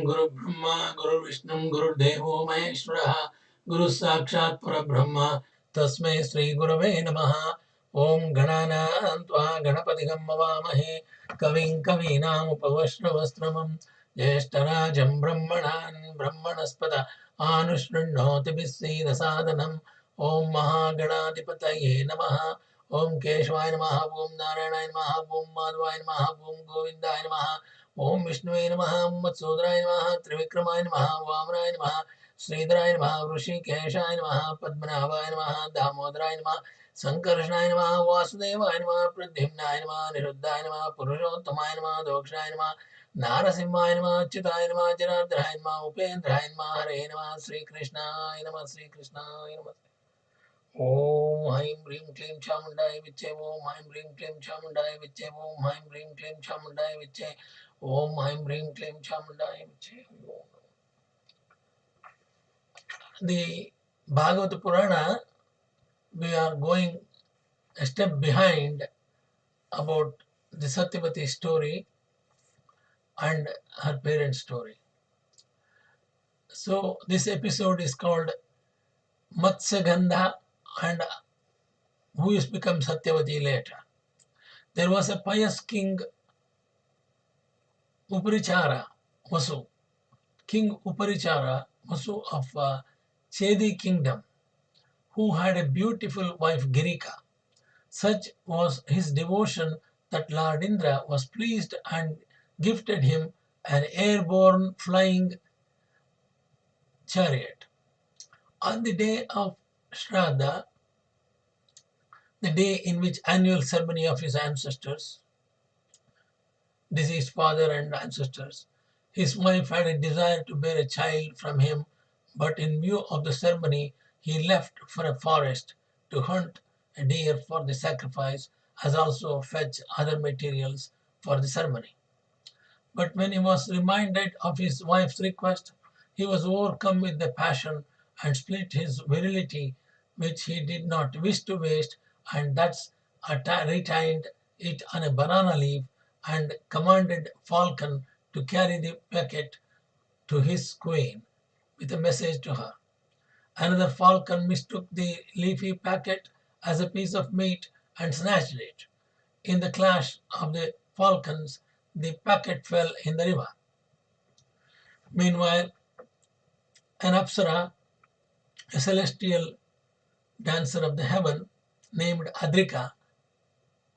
Guru Brahma, Guru Vishnu, Guru Devo Maheshwaraha, Guru Sakshat Parabrahma, Tasmai Sri Gurave Namaha. Om Ganana Antva Ganapatigam Mavamahe, Kavim Kavinam Upavashravastramam, Jeshtarajam Brahmanan, Brahmanaspada, Anushrinnoti Bisida Sadhanam, Om Mahaganadipataye Namaha, Om Keshwaya Namaha, Om Narayana Namaha, Om Madhvaya Namaha, Om Govindaya Namaha, Om Vishnuve Namaha, Om Matsudraya Namaha, Trivikramaya Namaha, Vamanaya Namaha, Sridharaya Namaha, Vrishikeshaya Namaha, Padmanabhaya Namaha, Damodaraya Namaha, Sankarshnaya Namaha, Vasudevaya Namaha, Pradyumnaya Namaha, Niruddhaya Namaha, Purushottamaya Namaha, Dokshaya Namaha, Narasimhaya Namaha, Achyutaya Namaha, Janardhaya Namaha, Upendraya Namaha, Hare Namaha, Sri Krishnaya Namaha, Sri Krishnaya Namaha. Om Haim Brim Klim Chamundaya Viche, Om Haim Brim Klim Chamundaya Viche, Om Haim Brim Klim Chamundaya Viche, Om Haim Brim Klim Chamundaya Viche. The Bhagavata Purana, we are going a step behind about the Satyavati story and her parents' story. So this episode is called Matsyagandha and who is become Satyavati later. There was a pious king Uparichara Vasu, King Uparichara Vasu of Chedi kingdom, who had a beautiful wife Girika. Such was his devotion that Lord Indra was pleased and gifted him an airborne flying chariot. On the day of Shraddha, the day in which annual ceremony of his ancestors, deceased father and ancestors, his wife had a desire to bear a child from him, but in view of the ceremony, he left for a forest to hunt a deer for the sacrifice, as also fetch other materials for the ceremony. But when he was reminded of his wife's request, he was overcome with the passion and split his virility, which he did not wish to waste, and thus retained it on a banana leaf and commanded Falcon to carry the packet to his queen with a message to her. Another falcon mistook the leafy packet as a piece of meat and snatched it. In the clash of the falcons, the packet fell in the river. Meanwhile, an Apsara, a celestial dancer of the heaven named Adrika,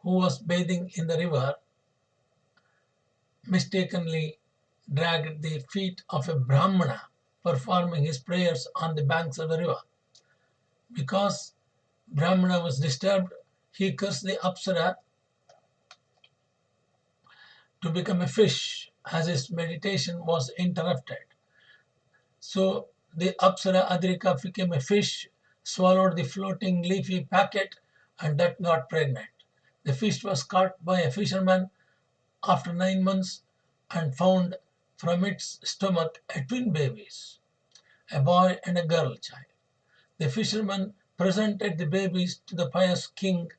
who was bathing in the river, mistakenly dragged the feet of a Brahmana performing his prayers on the banks of the river. Because Brahmana was disturbed, he cursed the Apsara to become a fish as his meditation was interrupted. So the Apsara Adrika became a fish, swallowed the floating leafy packet, and that got pregnant. The fish was caught by a fisherman after 9 months and found from its stomach a twin babies, a boy and a girl child. The fisherman presented the babies to the pious king,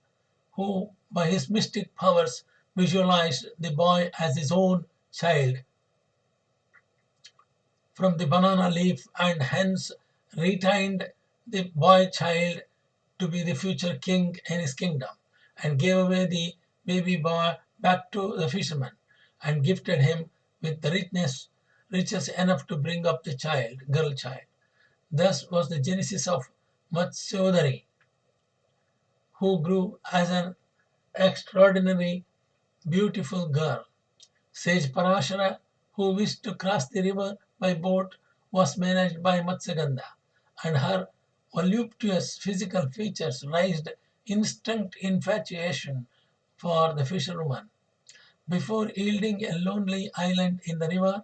who, by his mystic powers, visualized the boy as his own child from the banana leaf and hence retained the boy child to be the future king in his kingdom, and gave away the baby boy back to the fisherman and gifted him with the riches enough to bring up the child, girl child. Thus was the genesis of Matsyodari, who grew as an extraordinary beautiful girl. Sage Parashara, who wished to cross the river by boat, was managed by Matsyagandha, and her voluptuous physical features raised instant infatuation for the fisherwoman. Before yielding a lonely island in the river,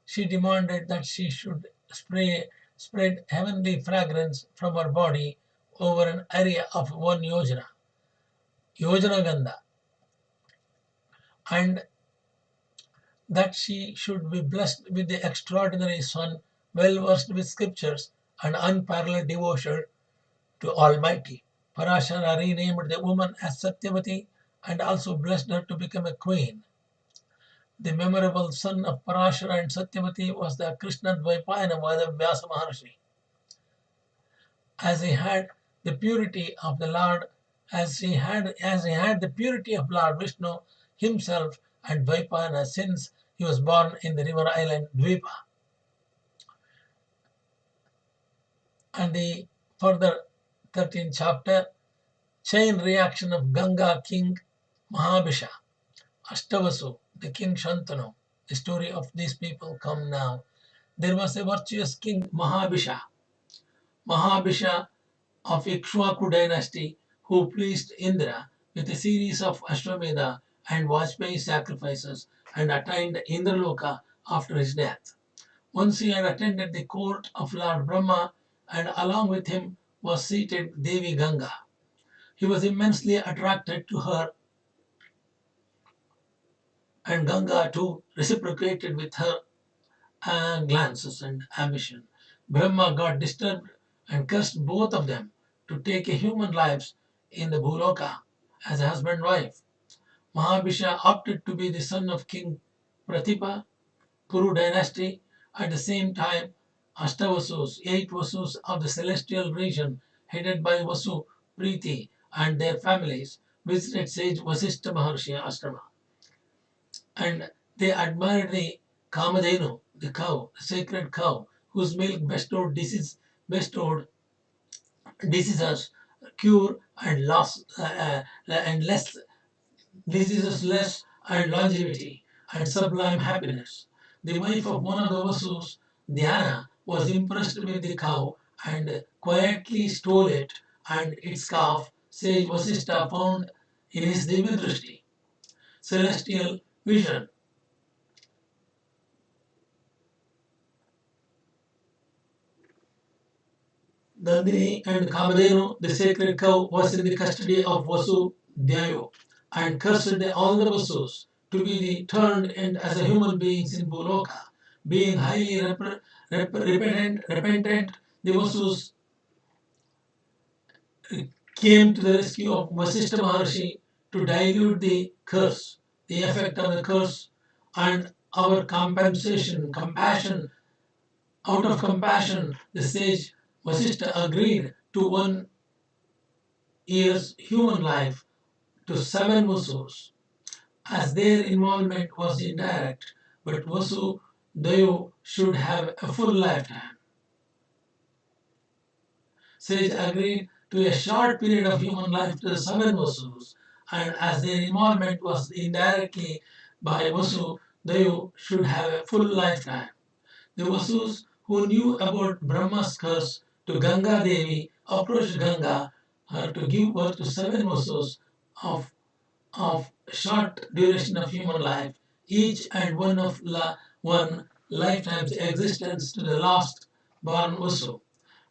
she demanded that she should spread heavenly fragrance from her body over an area of 1 yojana gandha, and that she should be blessed with the extraordinary son, well versed with scriptures and unparalleled devotion to Almighty. Parashara renamed the woman as Satyavati and also blessed her to become a queen. the memorable son of Parashara and Satyavati, was the Krishna Dvaipayana VedaVyasa Maharshi. As he had the purity of the Lord, as he had the purity of Lord Vishnu himself and Dvaipayana, since he was born in the river island Dvipa. And the further 13th chapter, chain reaction of Ganga king Mahabhisha, Ashtavasu, the king Shantanu. The story of these people come now. There was a virtuous king Mahabhisha of Ikshvaku dynasty, who pleased Indra with a series of Ashwamedha and Vajpayee sacrifices and attained Indraloka after his death. Once he had attended the court of Lord Brahma, and along with him was seated Devi Ganga. He was immensely attracted to her, and Ganga too reciprocated with her glances and ambition. Brahma got disturbed and cursed both of them to take a human lives in the Bhuloka as a husband and wife. Mahabhisha opted to be the son of King Prathipa, Kuru dynasty. At the same time, Ashtavasus, 8 Vasus of the celestial region, headed by Vasu, Preeti, and their families, visited sage Vasishtha Maharshi Ashrama. And they admired the Kamadhenu, the cow, the sacred cow, whose milk bestowed diseases, cure and loss, and less diseases less and longevity and sublime happiness. The wife of one of the Vasus, Dhyana, was impressed with the cow and quietly stole it and its calf. Sage Vasishtha found in his Divyadrishti, celestial vision. Dandini and Kamadhenu, the sacred cow, was in the custody of Vasu Dhyayo and cursed all the Vasus to be turned in as a human beings in Bhuloka. Being highly repentant, the Vasus came to the rescue of Vasishtha Maharshi to dilute the curse, the effect of the curse, and our compassion. Out of compassion, the sage Vasishtha agreed to 1 year's human life to 7 Vasus, as their involvement was indirect, but Vasu Dayu should have a full lifetime. Sage agreed to a short period of human life to the 7 Vasus, and as their involvement was indirectly by Vasu, Dayu should have a full lifetime. The Vasus who knew about Brahma's curse to Ganga Devi approached Ganga to give birth to 7 Vasus of, of short duration of human life, each and one lifetime's existence to the last born Vasu.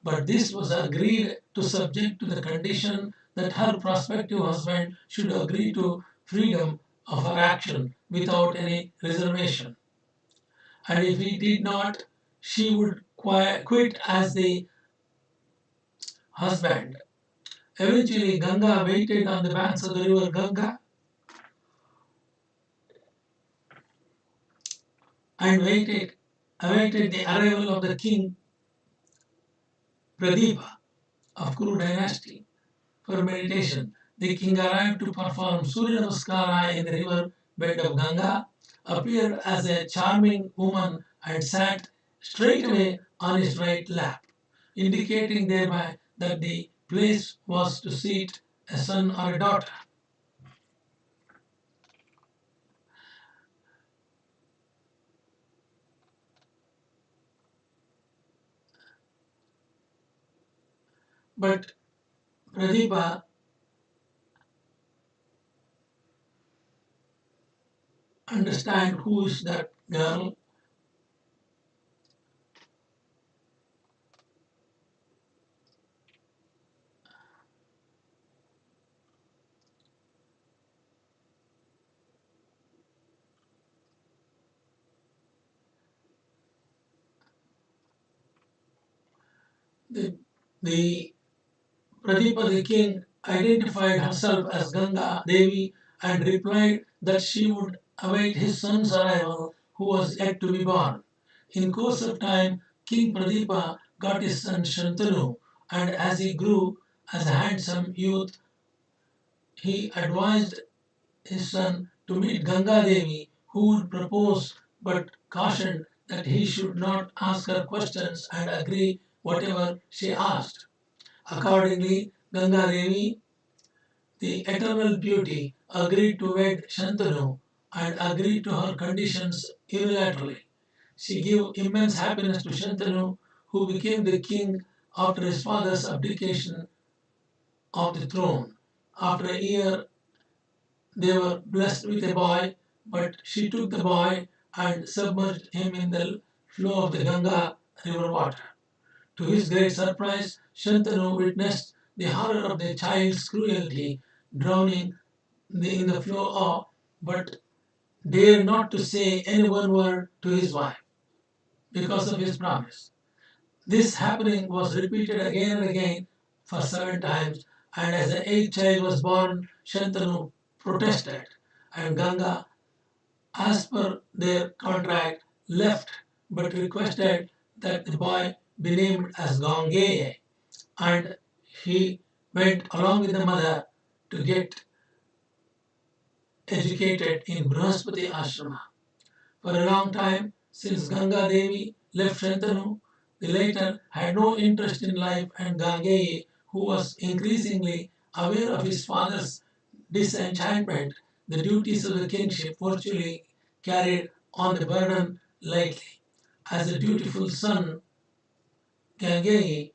But this was agreed to subject to the condition that her prospective husband should agree to freedom of her action without any reservation. And if he did not, she would quit as the husband. Eventually, Ganga waited on the banks of the river Ganga and awaited the arrival of the king Pradeepa of Kuru dynasty for meditation. The king arrived to perform Surya Namaskara in the river bed of Ganga, appeared as a charming woman, and sat straightway on his right lap, indicating thereby that the place was to seat a son or a daughter. But Pradeepa understand who is that girl. The Pradeepa the king identified herself as Ganga Devi and replied that she would await his son's arrival, who was yet to be born. In course of time, King Pradeepa got his son Shantanu, and as he grew as a handsome youth, he advised his son to meet Ganga Devi, who would propose, but cautioned that he should not ask her questions and agree whatever she asked. Accordingly, Ganga Devi, the eternal beauty, agreed to wed Shantanu and agreed to her conditions unilaterally. She gave immense happiness to Shantanu, who became the king after his father's abdication of the throne. After a year, they were blessed with a boy, but she took the boy and submerged him in the flow of the Ganga river water. To his great surprise, Shantanu witnessed the horror of the child's cruelty, drowning in the flow of, but dared not to say any one word to his wife because of his promise. This happening was repeated again and again for 7 times, and as the eighth child was born, Shantanu protested, and Ganga, as per their contract, left but requested that the boy be named as Gangeye, and he went along with the mother to get educated in Brihaspati Ashrama. For a long time, since Ganga Devi left Shantanu, the latter had no interest in life, and Gangeyi, who was increasingly aware of his father's disenchantment, the duties of the kingship virtually carried on the burden lightly. As a dutiful son, Gangeyi,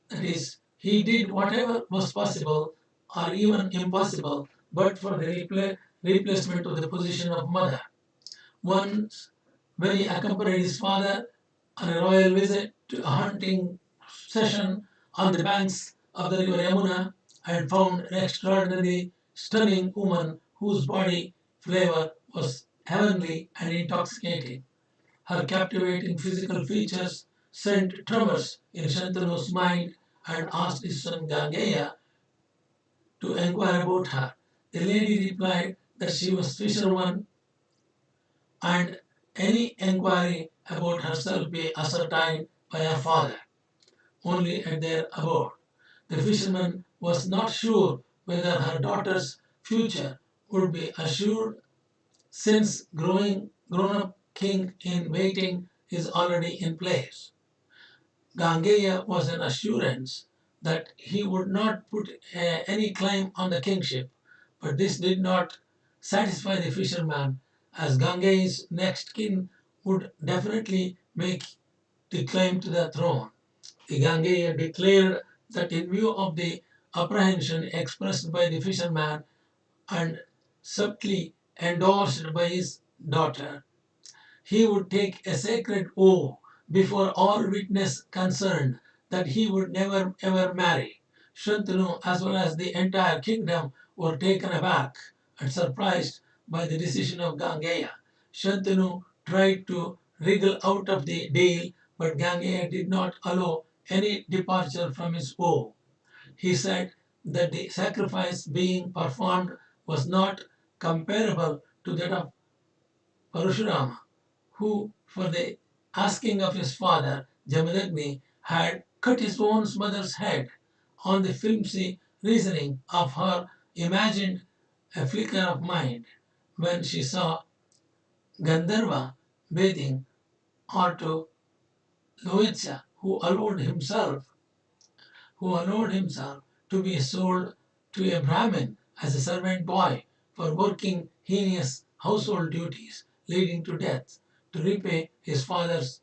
that is, he did whatever was possible or even impossible, but for the replacement of the position of mother. Once, when he accompanied his father on a royal visit to a hunting session on the banks of the river Yamuna, and found an extraordinarily stunning woman whose body flavor was heavenly and intoxicating. Her captivating physical features sent tremors in Shantanu's mind and asked his son Gangeya to inquire about her. The lady replied that she was fisherwoman and any enquiry about herself be ascertained by her father, only at their abode. The fisherman was not sure whether her daughter's future would be assured, since grown up king in waiting is already in place. Gangeya was an assurance that he would not put any claim on the kingship, but this did not satisfy the fisherman, as Gangeya's next king would definitely make the claim to the throne. The Gangeya declared that in view of the apprehension expressed by the fisherman and subtly endorsed by his daughter, he would take a sacred oath before all witnesses concerned that he would never ever marry. Shantanu, as well as the entire kingdom, were taken aback and surprised by the decision of Gangeya. Shantanu tried to wriggle out of the deal, but Gangeya did not allow any departure from his oath. He said that the sacrifice being performed was not comparable to that of Parashurama, who, for the asking of his father, Jamadagni, had cut his own mother's head on the flimsy reasoning of her imagined a flicker of mind when she saw Gandharva bathing, or to Loitsa, who allowed himself to be sold to a Brahmin as a servant boy for working heinous household duties leading to death, to repay his father's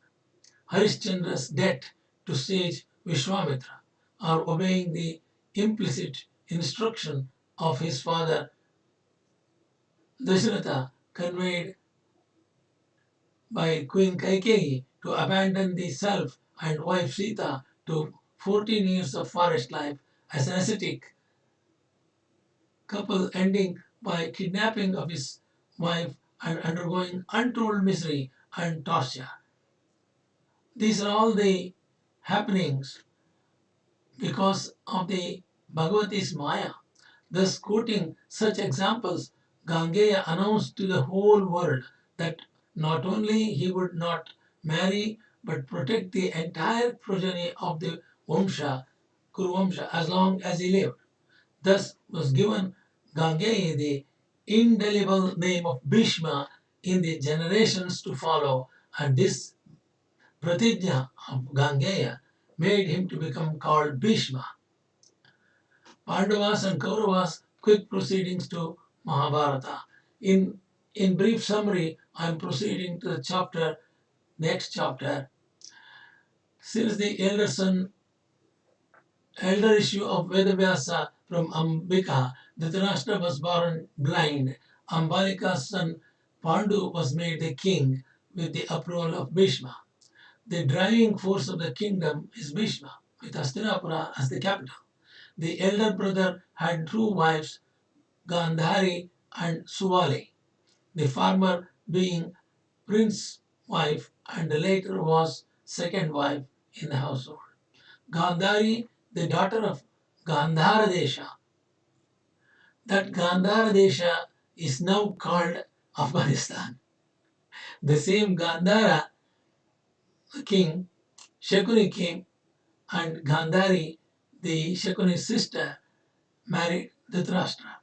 Harishchandra's debt to sage Vishwamitra, or obeying the implicit instruction of his father Dasharatha conveyed by Queen Kaikeyi to abandon the self and wife Sita to 14 years of forest life as an ascetic couple, ending by kidnapping of his wife and undergoing untold misery and torture. These are all the happenings because of the Bhagavati's Maya. Thus, quoting such examples Gangeya announced to the whole world that not only he would not marry but protect the entire progeny of the Vamsha, Kuru Vamsha, as long as he lived. Thus was given Gangeya the indelible name of Bhishma in the generations to follow, and this Pratijna of Gangeya made him to become called Bhishma. Pandavas and Kauravas quick proceedings to Mahabharata. In brief summary, I am proceeding to the next chapter. Since the elder issue of VedaVyasa from Ambika, Dhritarashtra was born blind. Ambalika's son Pandu was made the king with the approval of Bhishma. The driving force of the kingdom is Bhishma, with Hastinapura as the capital. The elder brother had two wives, Gandhari and Suvali, the former being prince's wife and the later was second wife in the household. Gandhari, the daughter of Gandhara Desha. That Gandhara Desha is now called Afghanistan. The same Gandhara king, Shakuni king, and Gandhari, the Shakuni's sister, married Dhritarashtra.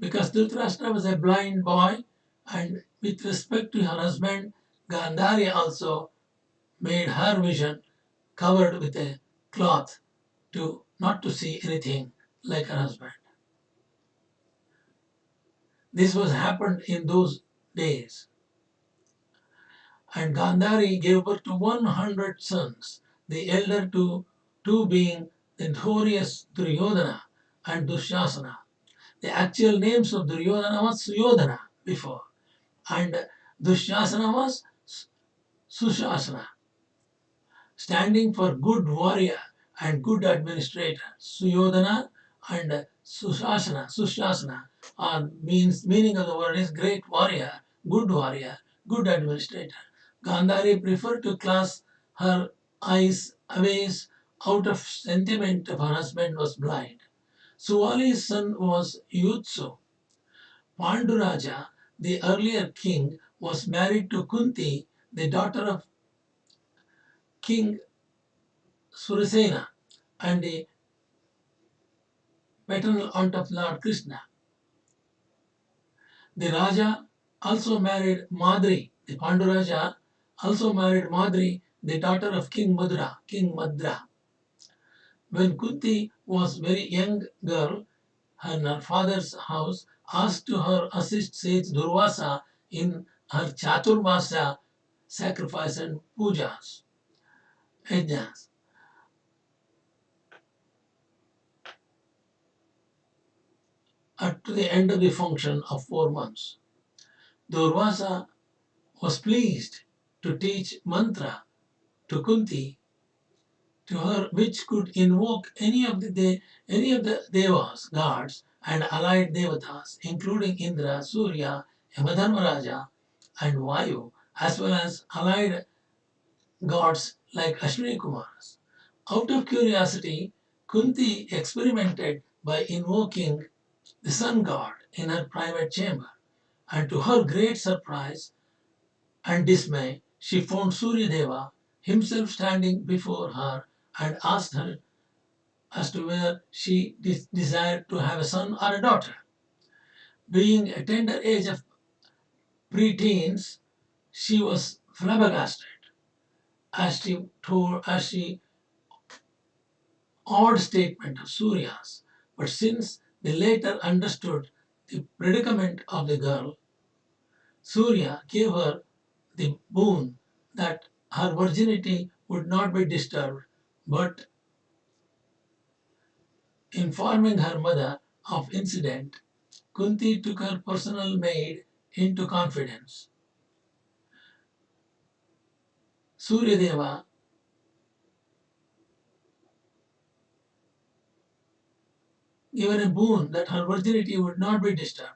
Because Dhritarashtra was a blind boy, and with respect to her husband, Gandhari also made her vision covered with a cloth to not to see anything like her husband. This was happened in those days. And Gandhari gave birth to 100 sons, the elder two being the notorious Duryodhana and Dushasana. The actual names of Duryodhana was Suyodhana before, and Dushasana was Sushasana, standing for good warrior and good administrator. Suyodhana and Sushasana meaning of the word is great warrior, good administrator. Gandhari preferred to close her eyes away out of sentiment if her husband was blind. Suvali's son was Yutsu. Panduraja, the earlier king, was married to Kunti, the daughter of King Surasena and the paternal aunt of Lord Krishna. The Raja also married Madri. The Panduraja also married Madri, the daughter of King Madra. When Kunti was very young girl, her father's house asked to her assist sage Durvasa in her Chaturmasa sacrifice and pujas, yajnas. At the end of the function of 4 months, Durvasa was pleased to teach mantra to Kunti to her which could invoke any of the devas, gods, and allied devatas, including Indra, Surya, Yamadharmaraja, and Vayu, as well as allied gods like Ashwini Kumars. Out of curiosity, Kunti experimented by invoking the sun god in her private chamber, and to her great surprise and dismay, she found Suryadeva himself standing before her and asked her as to whether she desired to have a son or a daughter. Being a tender age of preteens, she was flabbergasted as she odd statement of Surya's. But since they later understood the predicament of the girl, Surya gave her the boon that her virginity would not be disturbed, but informing her mother of incident, Kunti took her personal maid into confidence. Suryadeva given a boon that her virginity would not be disturbed,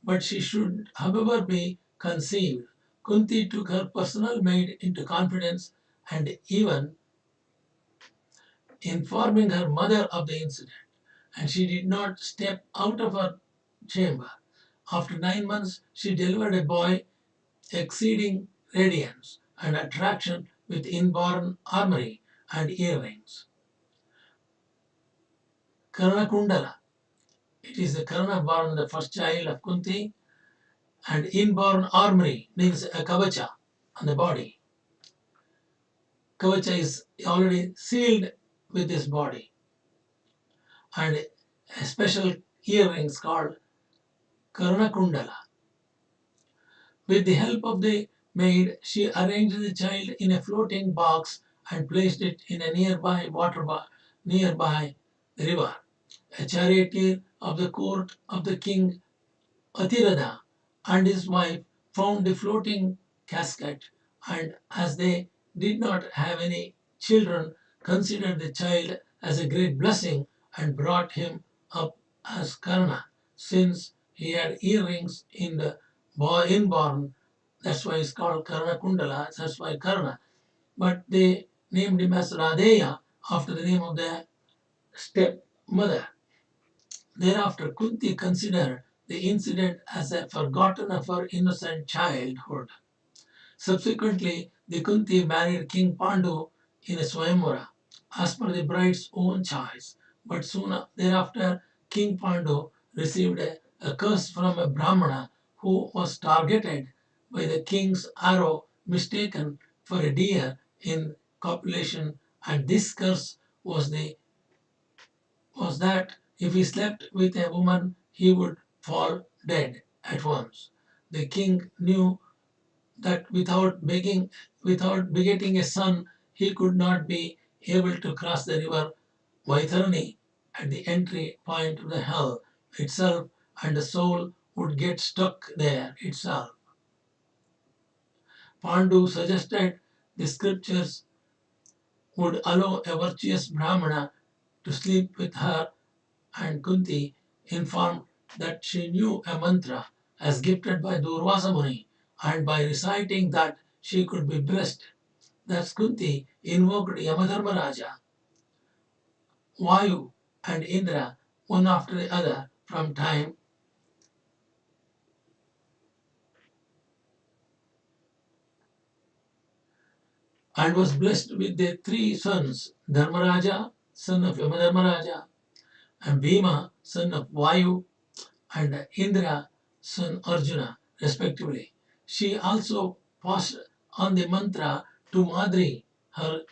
but she should, however, be conceived. Kunti took her personal maid into confidence and even informing her mother of the incident, and she did not step out of her chamber. After 9 months, she delivered a boy exceeding radiance and attraction with inborn armory and earrings. Karna Kundala. It is the Karna born the first child of Kunti, and inborn armory means a kavacha on the body. Kavacha is already sealed with this body, and a special earrings called Karna Kundala. With the help of the maid, she arranged the child in a floating box and placed it in a nearby nearby the river. A charioteer of the court of the king Atirada and his wife found the floating casket, and as they did not have any children, considered the child as a great blessing and brought him up as Karna, since he had earrings in the inborn. That's why it's called Karna Kundala, that's why Karna. But they named him as Radeya after the name of their stepmother. Thereafter, Kunti considered the incident as a forgotten of her innocent childhood. Subsequently, the Kunti married King Pandu in a Swayamvara, as per the bride's own choice. But soon thereafter, King Pandu received a curse from a Brahmana who was targeted by the king's arrow mistaken for a deer in copulation, and this curse was that if he slept with a woman, he would fall dead at once. The king knew that without begetting a son, he could not be able to cross the river Vaitharani at the entry point of the hell itself, and the soul would get stuck there itself. Pandu suggested the scriptures would allow a virtuous Brahmana to sleep with her, and Kunti informed that she knew a mantra as gifted by Durvasa Muni, and by reciting that she could be blessed. Thus Kunti invoked Yamadharmaraja, Vayu, and Indra one after the other from time and was blessed with their three sons, Dharmaraja, son of Yamadharmaraja, and Bhima, son of Vayu, and Indra, son Arjuna, respectively. She also passed on the mantra to Madri, her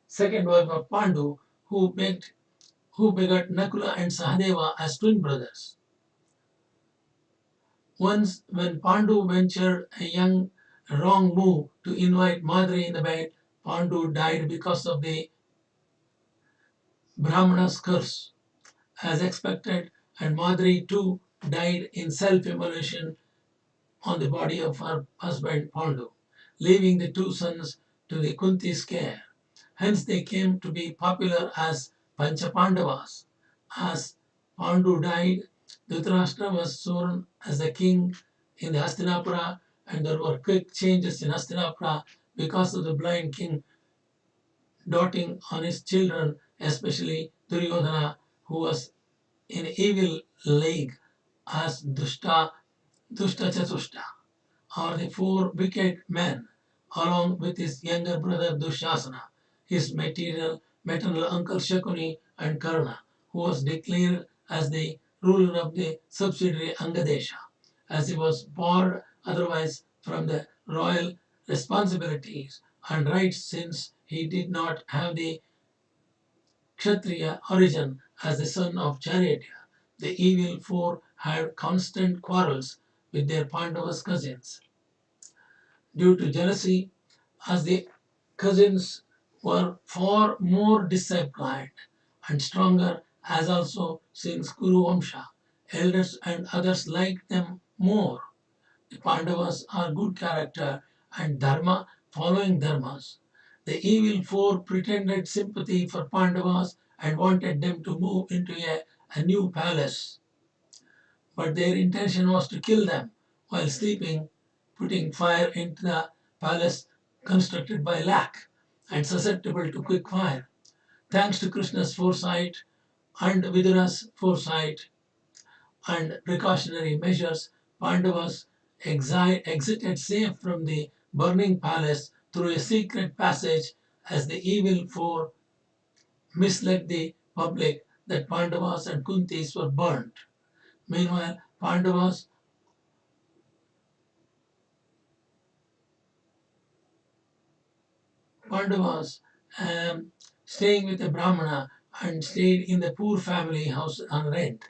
second wife of Pandu, who begot Nakula and Sahadeva as twin brothers. Once, when Pandu ventured a young wrong move to invite Madri in the bed, Pandu died because of the Brahmana's curse. As expected, and Madri too died in self-immolation on the body of her husband Pandu, leaving the two sons to the Kunti's care. Hence they came to be popular as Panchapandavas. As Pandu died, Dhritarashtra was sworn as the king in the Hastinapura, and there were quick changes in Hastinapura because of the blind king doting on his children, especially Duryodhana, who was in evil league as Dushta Chatushta, or the four wicked men, along with his younger brother Dushasana, his maternal uncle Shakuni, and Karna, who was declared as the ruler of the subsidiary Angadesha, as he was barred otherwise from the royal responsibilities and rights, since he did not have the Kshatriya origin as the son of charioteer. The evil four had constant quarrels with their Pandavas cousins. Due to jealousy, as the cousins were far more disciplined and stronger, as also since Kuru Vamsha, elders and others liked them more. The Pandavas are good character and dharma following dharmas. The evil four pretended sympathy for Pandavas and wanted them to move into a new palace, but their intention was to kill them while sleeping, putting fire into the palace constructed by lac and susceptible to quick fire. Thanks to Krishna's foresight and Vidura's foresight, and precautionary measures, Pandavas exited safe from the burning palace through a secret passage as the evil four misled the public that Pandavas and Kuntis were burnt. Meanwhile, Pandavas staying with a Brahmana and stayed in the poor family house on rent.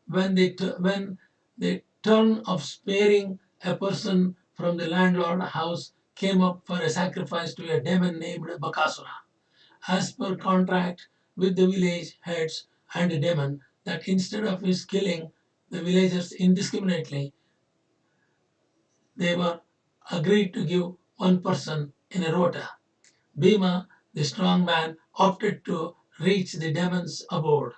When the turn of sparing a person from the landlord house came up for a sacrifice to a demon named Bakasura, as per contract with the village heads and the demon, that instead of his killing the villagers indiscriminately, they were agreed to give one person in a rota. Bhima, the strong man, opted to reach the demon's abode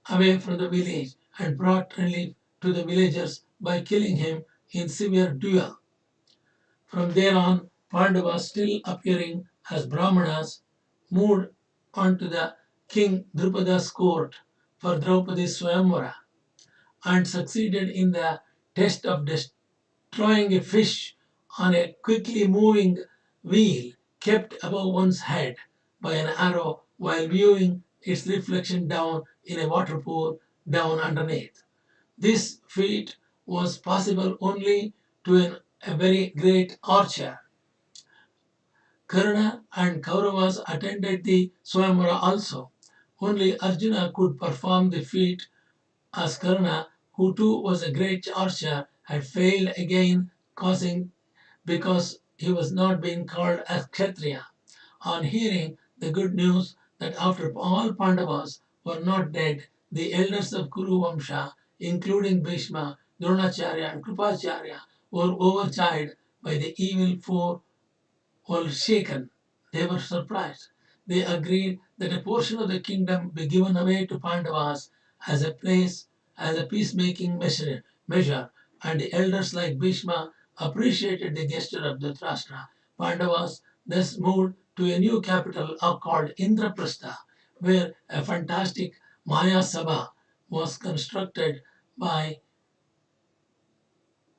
away from the village and brought relief to the villagers by killing him in severe duel. From there on, Pandavas, still appearing as Brahmanas, moved on to the king Drupada's court for Draupadi's Swayamvara and succeeded in the test of destroying a fish on a quickly moving wheel kept above one's head by an arrow while viewing its reflection down in a water pool down underneath. This feat was possible only to a very great archer. Karna and Kauravas attended the Swayamvara also. Only Arjuna could perform the feat, as Karna, who too was a great archer, had failed again, causing because he was not being called as Kshatriya. On hearing the good news that after all Pandavas were not dead, the elders of Kuru Vamsha, including Bhishma, Dronacharya, and Kripacharya, were overjoyed by the evil four were shaken. They were surprised. They agreed that a portion of the kingdom be given away to Pandavas as a place, as a peacemaking measure, and the elders like Bhishma appreciated the gesture of Dhritarashtra. Pandavas thus moved to a new capital called Indraprastha, where a fantastic Maya Sabha was constructed by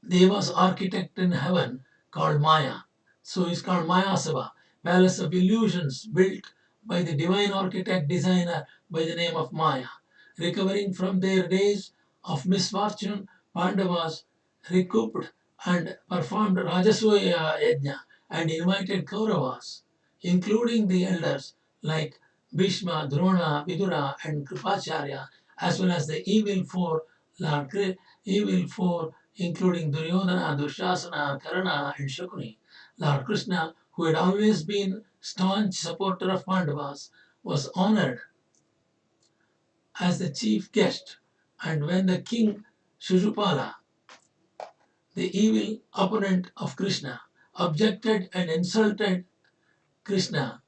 Deva's architect in heaven called Maya. So it's called Maya Sabha, palace of illusions built by the divine architect designer by the name of Maya. Recovering from their days of misfortune, Pandavas recouped and performed Rajasuya Yajna and invited Kauravas, including the elders like Bhishma, Drona, Vidura, and Kripacharya, as well as the evil four including Duryodhana, Dushasana, Karna, and Shakuni. Lord Krishna, who had always been staunch supporter of Pandavas, was honored as the chief guest. And when the king Shishupala, the evil opponent of Krishna, objected and insulted Krishna,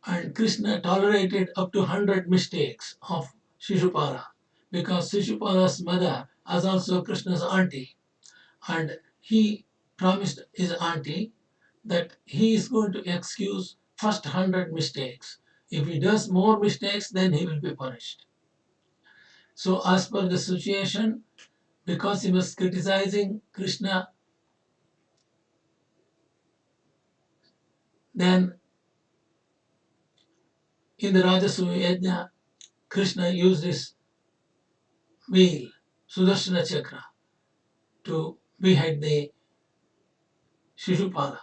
and Krishna tolerated up to 100 mistakes of Shishupala, because Shishupala's mother was also Krishna's auntie, and he promised his auntie that he is going to excuse first 100 mistakes. If he does more mistakes, then he will be punished. So as per the situation, because he was criticizing Krishna, then in the Rajasuya Yajna, Krishna used his wheel, Sudarshana Chakra, to behead the Shishupala.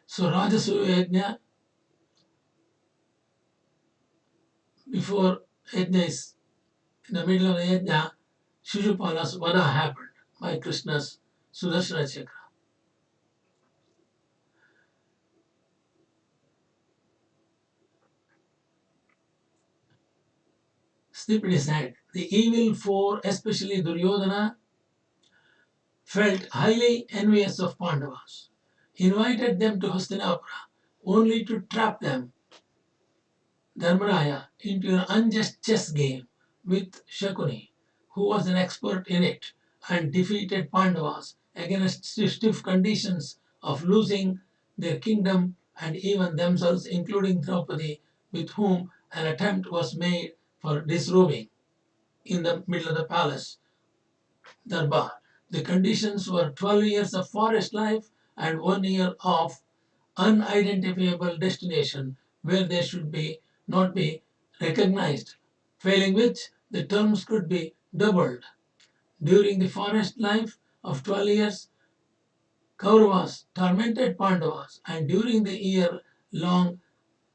So Rajasuya Yajna, before Yajna is in the middle of the Yajna, Shishupala's vada happened by Krishna's Sudarshana Chakra. Snippet is that the evil four, especially Duryodhana, felt highly envious of Pandavas, invited them to Hastinapura only to trap them, Dharmaraya, into an unjust chess game with Shakuni, who was an expert in it, and defeated Pandavas against stiff conditions of losing their kingdom and even themselves, including Draupadi, with whom an attempt was made for disrobing in the middle of the palace darbar. The conditions were 12 years of forest life and 1 year of unidentifiable destination where they should be not be recognized, failing which the terms could be doubled. During the forest life of 12 years, Kauravas tormented Pandavas, and during the year-long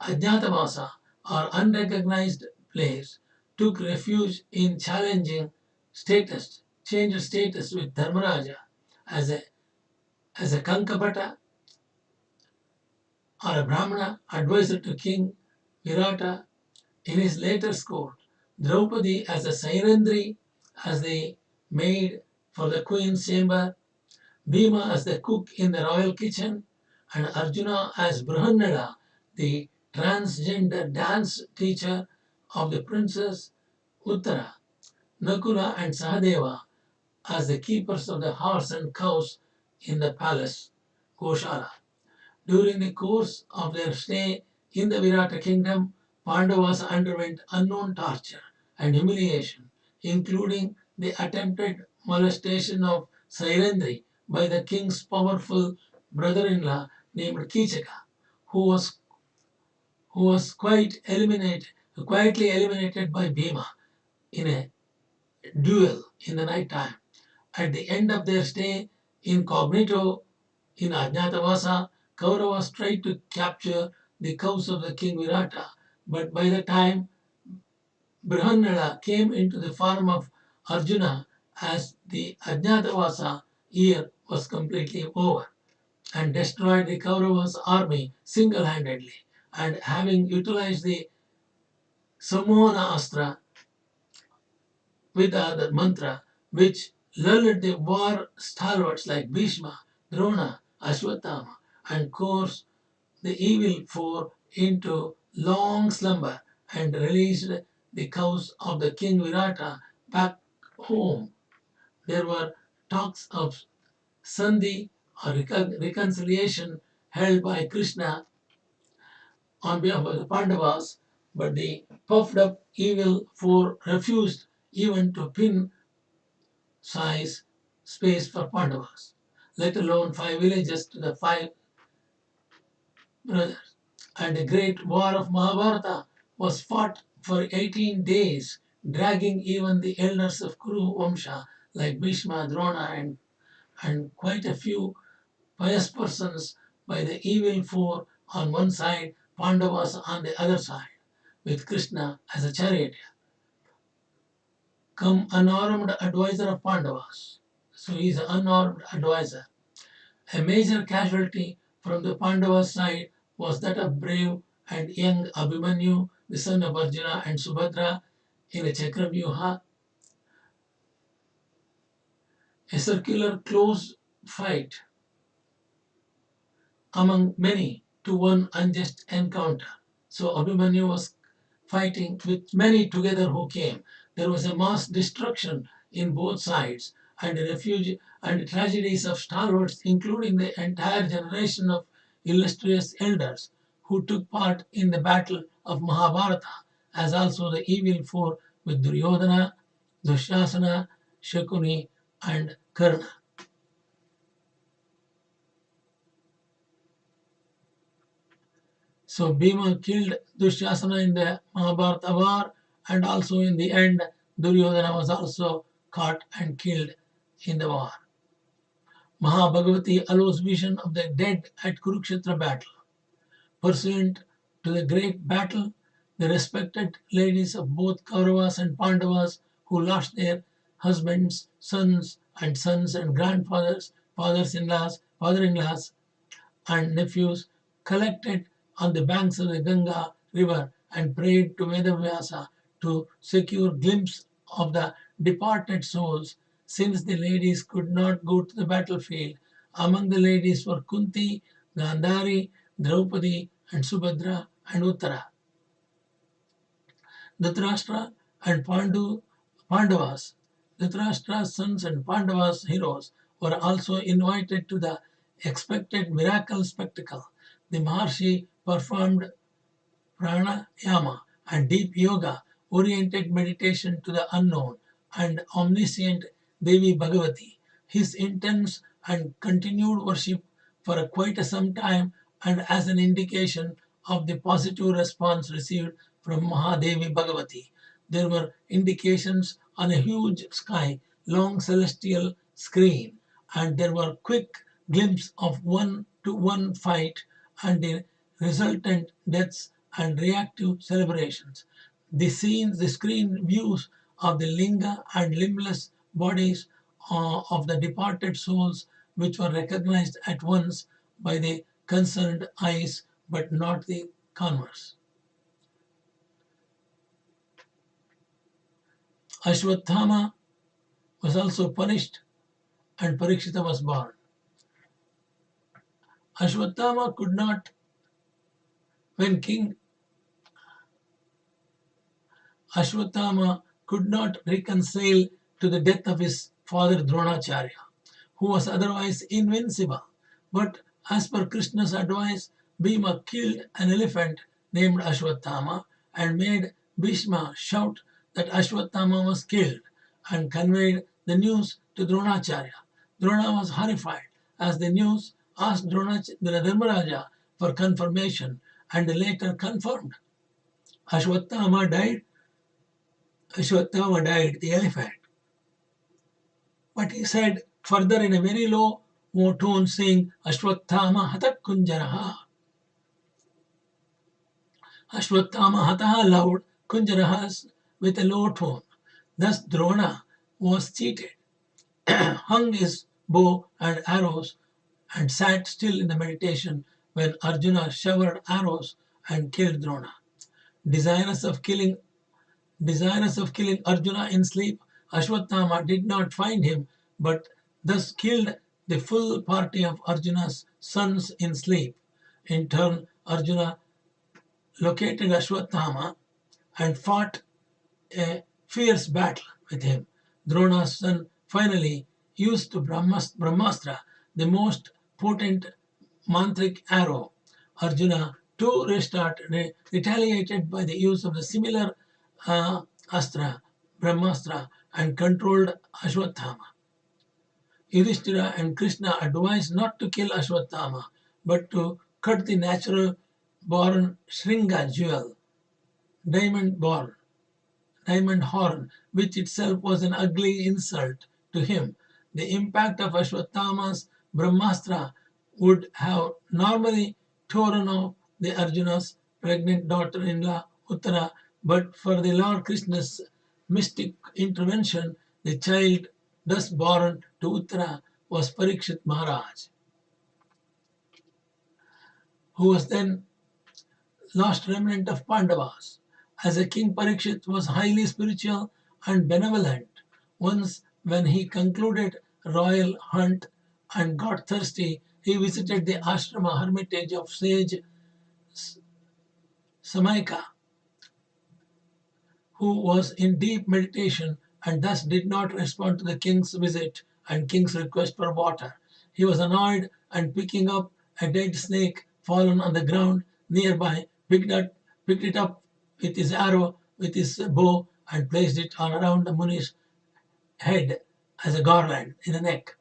Ajnatavasa or unrecognized place, took refuge in changed status with Dharmaraja as a Kankapata or a Brahmana advisor to King Virata in his later court, Draupadi as a Sairendri, as the maid for the queen's chamber, Bhima as the cook in the royal kitchen, and Arjuna as Brahannada, the transgender dance teacher of the princess Uttara, Nakula and Sahadeva as the keepers of the horse and cows in the palace Goshala. During the course of their stay in the Virata kingdom, Pandavas underwent unknown torture and humiliation, including the attempted molestation of Sairendri by the king's powerful brother-in-law named Kichaka, who was quietly eliminated by Bhima in a duel in the night time. At the end of their stay incognito in Ajnatavasa, Kauravas tried to capture the cows of the king Virata, but by the time Brahannada came into the form of Arjuna as the Ajnatavasa year was completely over and destroyed the Kauravas army single-handedly, and having utilized the Sammohana Astra with the other mantra, which lulled the war stalwarts like Bhishma, Drona, Ashwatthama, and coerced the evil four into long slumber and released the cows of the king Virata back home. There were talks of Sandhi or reconciliation held by Krishna on behalf of the Pandavas, but the puffed up evil four refused even to pin size space for Pandavas, let alone 5 villages to the 5 brothers. And the great war of Mahabharata was fought for 18 days, dragging even the elders of Kuru Vamsha like Bhishma, Drona, and quite a few pious persons by the evil four on one side, Pandavas on the other side, with Krishna as a charioteer. Come unarmed advisor of Pandavas. So he is an unarmed advisor. A major casualty from the Pandavas' side was that of brave and young Abhimanyu, the son of Arjuna and Subhadra, in a Chakravyuha, a circular close fight among many to one unjust encounter. So Abhimanyu was fighting with many together who came. There was a mass destruction in both sides and a refuge and tragedies of stalwarts, including the entire generation of illustrious elders who took part in the battle of Mahabharata, as also the evil four with Duryodhana, Dushasana, Shakuni, and Karna. So Bhima killed Dushasana in the Mahabharata war, and also in the end, Duryodhana was also caught and killed in the war. Maha Bhagavati allows vision of the dead at Kurukshetra Battle. Pursuant to the great battle, the respected ladies of both Kauravas and Pandavas who lost their husbands, sons and grandfathers, fathers-in-laws, father-in-laws, and nephews collected on the banks of the Ganga river and prayed to VedaVyasa to secure glimpse of the departed souls, since the ladies could not go to the battlefield. Among the ladies were Kunti, Gandhari, Draupadi, and Subhadra and Uttara. Dhritarashtra and Pandavas, Dhritarashtra's sons and Pandavas' heroes, were also invited to the expected miracle spectacle. The Maharshi performed pranayama and deep yoga oriented meditation to the unknown and omniscient Devi Bhagavati. His intense and continued worship for quite some time and as an indication of the positive response received from Mahadevi Bhagavati. There were indications on a huge sky, long celestial screen, and there were quick glimpses of one-to-one fight and the resultant deaths and reactive celebrations. The screen views of the linga and limbless bodies of the departed souls, which were recognized at once by the concerned eyes, but not the converse. Ashwatthama was also punished and Parikshita was born. Ashwatthama could not, when King Ashwatthama could not reconcile to the death of his father Dronacharya, who was otherwise invincible. But as per Krishna's advice, Bhima killed an elephant named Ashwatthama and made Bhishma shout that Ashwatthama was killed and conveyed the news to Dronacharya. Drona was horrified as the news asked Dharmaraja for confirmation and later confirmed. Ashwatthama died, the elephant. But he said further in a very low tone, saying, Ashwatthama hatak kunjaraha. Ashwatthama hataha loud, kunjaraha with a low tone. Thus Drona was cheated, hung his bow and arrows, and sat still in the meditation when Arjuna showered arrows and killed Drona. Desirous of killing Arjuna in sleep, Ashwatthama did not find him, but thus killed the full party of Arjuna's sons in sleep. In turn, Arjuna located Ashwatthama and fought a fierce battle with him. Drona's son finally used Brahmastra, the most potent mantric arrow. Arjuna too retaliated by the use of the similar astra, Brahmastra, and controlled Ashwatthama. Yudhishthira and Krishna advised not to kill Ashwatthama, but to cut the natural born Shringa jewel, diamond horn, which itself was an ugly insult to him. The impact of Ashwatthama's Brahmastra would have normally torn off the Arjuna's pregnant daughter-in-law Uttara, but for the Lord Krishna's mystic intervention, the child thus born to Uttara was Parikshit Maharaj, who was then last remnant of Pandavas. As a king, Parikshit was highly spiritual and benevolent. Once, when he concluded royal hunt and got thirsty, he visited the ashrama hermitage of sage Samaika, who was in deep meditation and thus did not respond to the king's visit and king's request for water. He was annoyed and picking up a dead snake fallen on the ground nearby, picked it up with his arrow, with his bow, and placed it all around the Muni's head as a garland in the neck.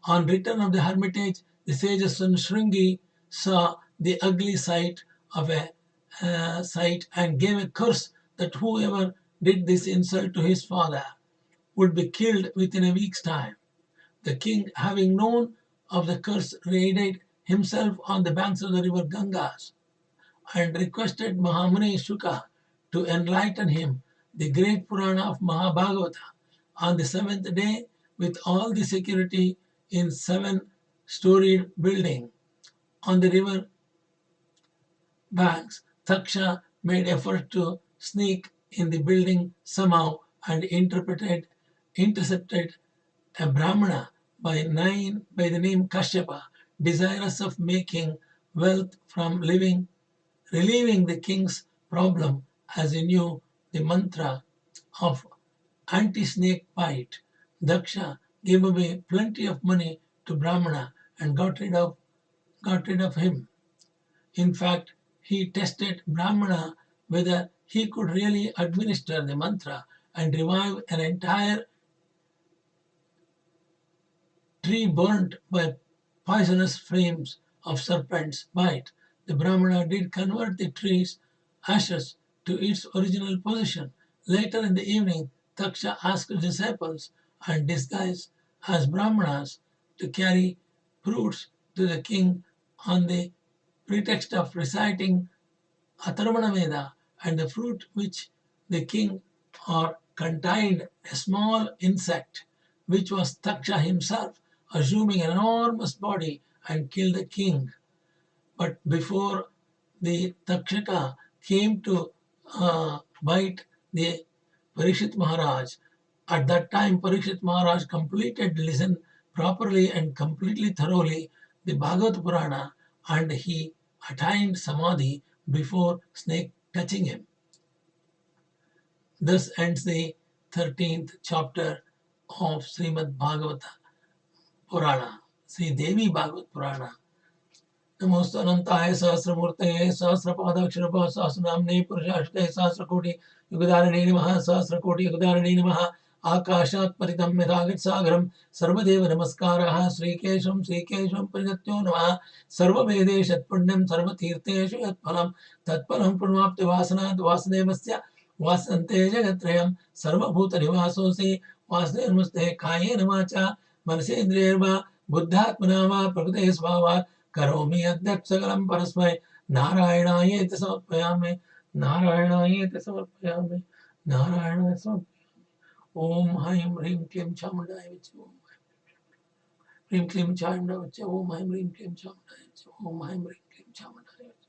On return of the hermitage, the sage's son Shringi saw the ugly sight and gave a curse that whoever did this insult to his father would be killed within a week's time. The king, having known of the curse, raided himself on the banks of the river Gangas and requested Mahamuni Shuka to enlighten him the great Purana of Maha Bhagavata on the seventh day with all the security in 7-storied building. On the river banks, Taksha made effort to sneak in the building somehow and intercepted a Brahmana by the name Kashyapa, desirous of making wealth from relieving the king's problem, as he knew the mantra of anti-snake bite. Daksha gave away plenty of money to Brahmana and got rid of got rid of him. In fact, he tested Brahmana whether he could really administer the mantra and revive an entire tree burnt by poisonous flames of serpent's bite. The Brahmana did convert the tree's ashes to its original position. Later in the evening, Taksha asked his disciples and disguised as Brahmanas to carry fruits to the king on the pretext of reciting Atharvana Veda, and the fruit which the king or contained a small insect, which was Taksha himself, assuming an enormous body, and killed the king. But before the Takshaka came to bite the Parikshit Maharaj, at that time Parikshit Maharaj completed listen properly and completely thoroughly the Bhagavad Purana, and he attained samadhi before snake touching him. Thus ends the 13th chapter of Srimad Bhagavata Purana, Sri Devi Bhagavat Purana. नमोस्तु अनंताय सहस्रमूर्तये सहस्रपादाक्षरपः सहस्रनाम्ने पुरुषाष्टके सहस्रकोटि युगधारिणे नमः सहस्रकोटि युगधारिणे नमः आकाशात् परितं यथागतसागरं सर्वदेव नमस्कारः श्रीकेशं परिगत्यो नमः सर्ववेदे षट्पुण्यं सर्वतीर्थेषु यत्फलं तत्फलं पुण्वाप्ति वासनात् वासुदेवस्य वासन्ते जगत्त्रयं सर्वभूतनिवासोऽसि वासुदेवनमस्ते कायेन वाचा मनसेन्द्रियैर्वा बुद्धात्मना वा प्रकृते स्वभावात् करोमि यद्यत् सकलं परस्मै नारायणायेति समर्पयामि नारायणाय समर्पयामि ओम ह्रीं ह्रीं क्लीं चामुण्डाय विच्चे ओम ह्रीं क्लीं चामुण्डाय विच्चे ओम ह्रीं क्लीं चामुण्डाय विच्चे ओम ह्रीं क्लीं चामुण्डाय विच्चे